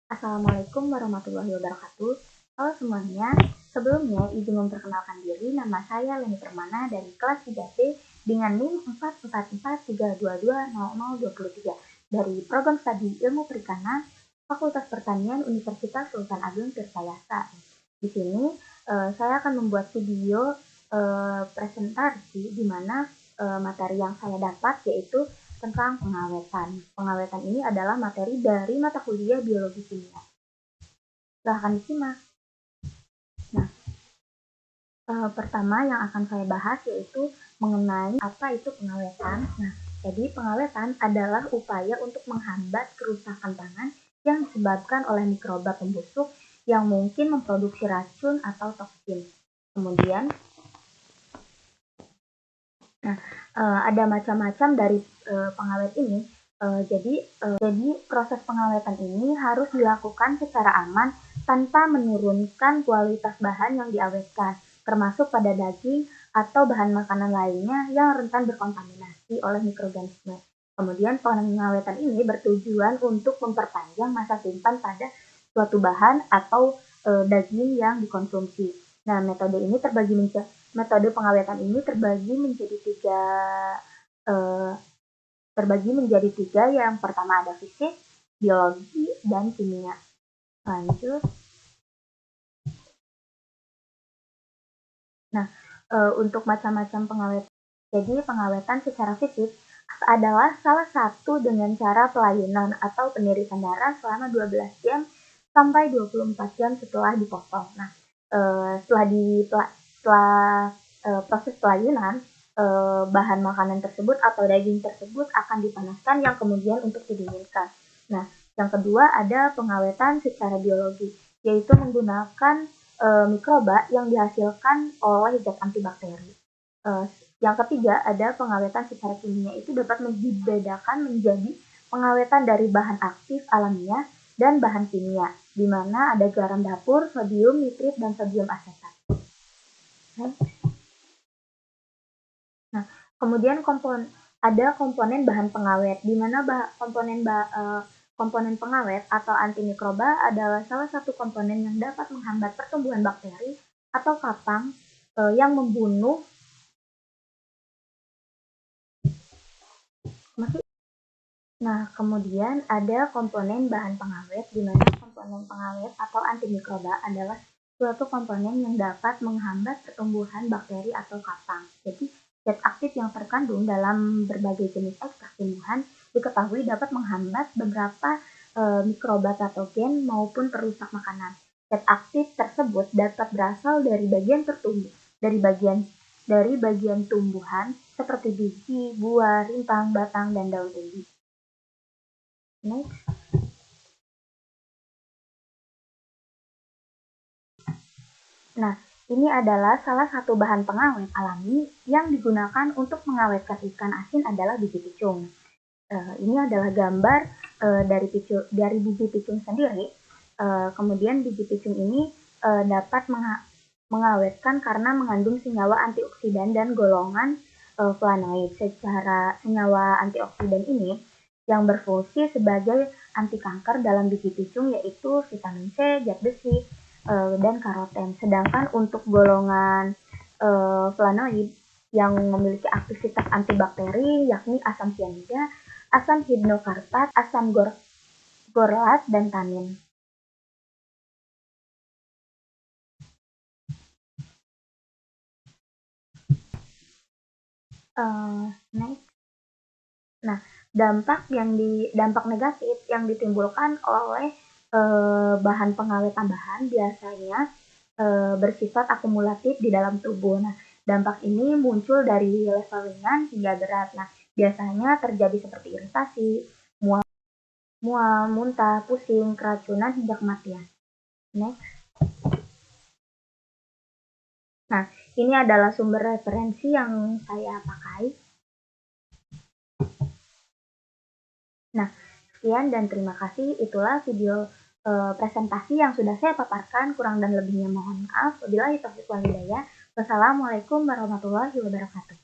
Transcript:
Assalamualaikum warahmatullahi wabarakatuh. Halo semuanya, sebelumnya izin memperkenalkan diri, nama saya Leni Permana dari kelas 3B dengan NIM 44432200023 dari Program Studi Ilmu Perikanan Fakultas Pertanian Universitas Sultan Agung Tirtayasa. Di sini saya akan membuat video presentasi di mana materi yang saya dapat yaitu tentang pengawetan. Pengawetan ini adalah materi dari mata kuliah biologi kimia. Silahkan disimak. Nah, pertama yang akan saya bahas yaitu mengenai apa itu pengawetan. Nah, jadi pengawetan adalah upaya untuk menghambat kerusakan pangan yang disebabkan oleh mikroba pembusuk yang mungkin memproduksi racun atau toksin. Kemudian, ada macam-macam dari pengawet ini. Jadi proses pengawetan ini harus dilakukan secara aman tanpa menurunkan kualitas bahan yang diawetkan, termasuk pada daging atau bahan makanan lainnya yang rentan berkontaminasi oleh mikroorganisme. Kemudian pengawetan ini bertujuan untuk memperpanjang masa simpan pada suatu bahan atau daging yang dikonsumsi. Nah, metode pengawetan ini terbagi menjadi tiga. Yang pertama ada fisik, biologi, dan kimia. Lanjut. Nah, untuk macam-macam pengawetan. Jadi pengawetan secara fisik adalah salah satu dengan cara pelayunan atau penirisan darah selama 12 jam sampai 24 jam setelah dipotong. Nah, setelah proses pelayunan, bahan makanan tersebut atau daging tersebut akan dipanaskan yang kemudian untuk didinginkan. Nah, yang kedua ada pengawetan secara biologi, yaitu menggunakan mikroba yang dihasilkan oleh zat antibakteri. Yang ketiga ada pengawetan secara kimia, itu dapat dibedakan menjadi pengawetan dari bahan aktif alamiah dan bahan kimia, di mana ada garam dapur, sodium nitrit, dan sodium asetat. Nah, kemudian ada komponen bahan pengawet, di mana komponen pengawet atau antimikroba adalah salah satu komponen yang dapat menghambat pertumbuhan bakteri atau kapang yang membunuh. Nah, kemudian ada komponen bahan pengawet, di mana komponen pengawet atau antimikroba adalah suatu komponen yang dapat menghambat pertumbuhan bakteri atau kapang. Jadi, zat aktif yang terkandung dalam berbagai jenis ekstrak tumbuhan diketahui dapat menghambat beberapa mikroba patogen maupun perusak makanan. Zat aktif tersebut dapat berasal dari bagian tumbuhan seperti biji, buah, rimpang, batang, dan daun umbi. Next. Nah, ini adalah salah satu bahan pengawet alami yang digunakan untuk mengawetkan ikan asin adalah biji picung. Ini adalah gambar dari biji picung sendiri. Kemudian biji picung ini dapat mengawetkan karena mengandung senyawa antioksidan dan golongan flavonoid. Senyawa antioksidan ini yang berfungsi sebagai anti kanker dalam biji picung yaitu vitamin C, zat besi, dan karoten. Sedangkan untuk golongan flavonoid yang memiliki aktivitas antibakteri yakni asam cyanida, asam hidrokarbat, asam gorlat, dan tanin. Next. Nah, dampak negatif yang ditimbulkan oleh bahan pengawet tambahan biasanya bersifat akumulatif di dalam tubuh. Nah, dampak ini muncul dari level ringan hingga berat. Nah, biasanya terjadi seperti iritasi, mual, muntah, pusing, keracunan, hingga kematian. Next. Nah, ini adalah sumber referensi yang saya pakai. Nah, sekian dan terima kasih. Itulah video presentasi yang sudah saya paparkan. Kurang dan lebihnya mohon maaf. Wabillahi taufiq wal hidayah. Wassalamualaikum warahmatullahi wabarakatuh.